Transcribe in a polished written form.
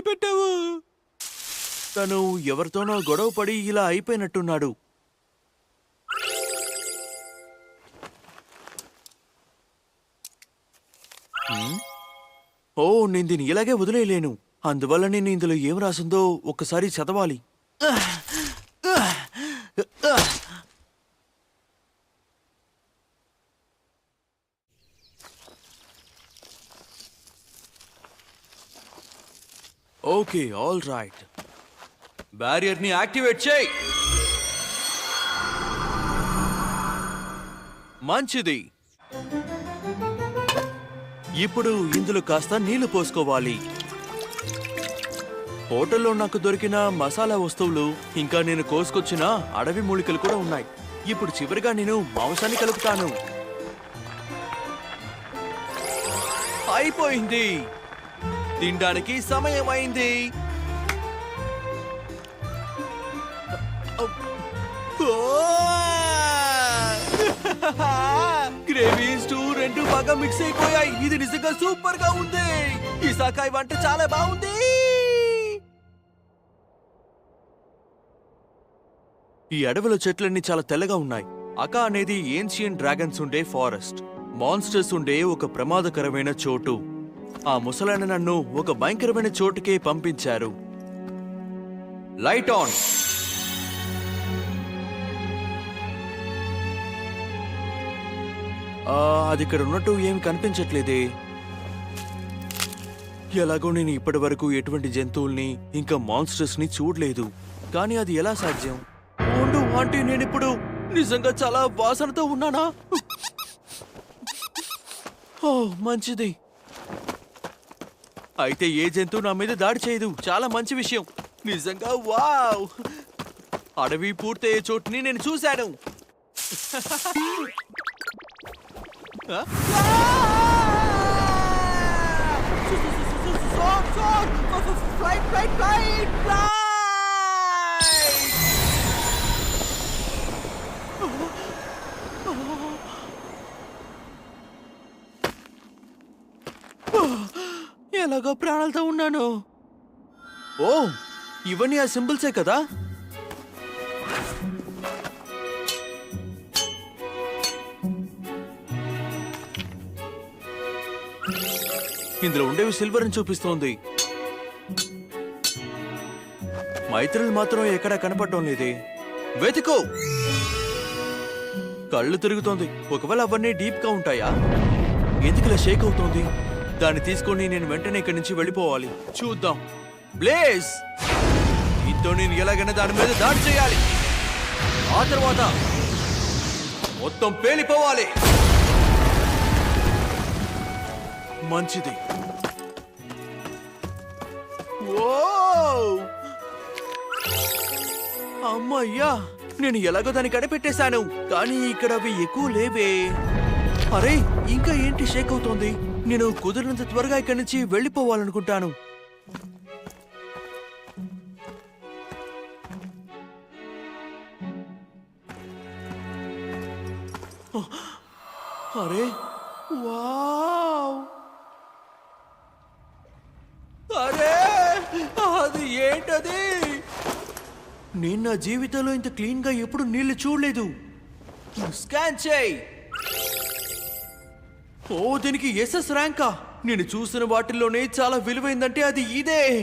భయపెట్టావు. తను ఎవరితోనో గొడవ పడి ఇలా అయిపోయినట్టున్నాడు. ఓ, నేను దీన్ని ఇలాగే వదిలేయలేను. అందువల్ల నేను ఇందులో ఏం రాసిందో ఒక్కసారి చదవాలి. Okay, all right. బ్యారియర్ని యాక్టివేట్ చేయి. మంచిది. ఇప్పుడు ఇందులో కాస్త నీళ్లు పోసుకోవాలి. హోటల్లో నాకు దొరికిన మసాలా వస్తువులు, ఇంకా నేను కోసుకొచ్చిన అడవి మూలికలు కూడా ఉన్నాయి. ఇప్పుడు చివరిగా నేను మాంసాన్ని కలుపుతాను. అయిపోయింది. తినడానికి సమయం అయింది. గ్రేవీ స్టూ రెండు బాగా మిక్స్ అయిపోయాయి. ఇది నిజంగా సూపర్ గా ఉంది. ఇసాకాయ్ వంట చాలా బాగుంది. ఈ అడవిలో చెట్లన్నీ చాలా తెల్లగా ఉన్నాయి. అకా అనేది ఏన్షియన్ డ్రాగన్స్ ఉండే ఫారెస్ట్, మాన్స్టర్స్ ఉండే ఒక ప్రమాదకరమైన చోటు. ఆ ముసలాయన నన్ను ఒక భయంకరమైన చోటుకే పంపించారు. Light on. అది ఇక్కడ ఉన్నట్టు ఏమి కనిపించట్లేదే. ఎలాగో నేను ఇప్పటి వరకు ఎటువంటి జంతువుల్ని ఇంకా మాన్స్టర్స్ ని చూడలేదు. కానీ అది ఎలా సాధ్యం? అంటే నేను ఇప్పుడు నిజంగా చాలా వాసనతో ఉన్నానా? ఓ, మంచిది. అయితే ఏ జంతువు నా మీద దాడి చేయదు. చాలా మంచి విషయం. నిజంగా వావ్. అడవి పూర్తయ్యే చోటుని నేను చూశాను. ఎలాగో ప్రాణాలతో ఉన్నాను. ఓ, ఇవన్నీ ఆ సింబల్సే కదా. ఇందులో ఉండేవి సిల్వర్ అని చూపిస్తోంది. మైత్రులు మాత్రం ఎక్కడా కనపడటం లేదే. వెతుకో. కళ్ళు తిరుగుతోంది. ఒకవేళ అవన్నీ డీప్ గా ఉంటాయా? ఎందుకులా షేక్ అవుతోంది? దాన్ని తీసుకొని నేను వెంటనే ఇక్కడి నుంచి వెళ్ళిపోవాలి. చూద్దాం. బ్లేజ్, దీంతో నేను ఎలాగైనా దాని మీద దాడి చేయాలి. ఆ తర్వాత మొత్తం పేలిపోవాలి. మంచిది. అమ్మయ్యా, నేను ఎలాగో దాన్ని కనిపెట్టేశాను. కానీ ఇక్కడ అవి ఎక్కువ లేవే. అరే, ఇంకా ఏంటి షేక్ అవుతోంది? నేను కుదిరినంత త్వరగా ఇక్కడి నుంచి వెళ్ళిపోవాలనుకుంటాను. అరే వావ్! అరే, అది ఏంటది? నేను నా జీవితంలో ఇంత క్లీన్ గా ఎప్పుడు నీళ్లు చూడలేదు. స్కాన్ చేయి. ఓ, దీనికి ఎస్ఎస్ ర్యాంకా? నేను చూసిన వాటిల్లోనే చాలా విలువైందంటే అది ఇదే.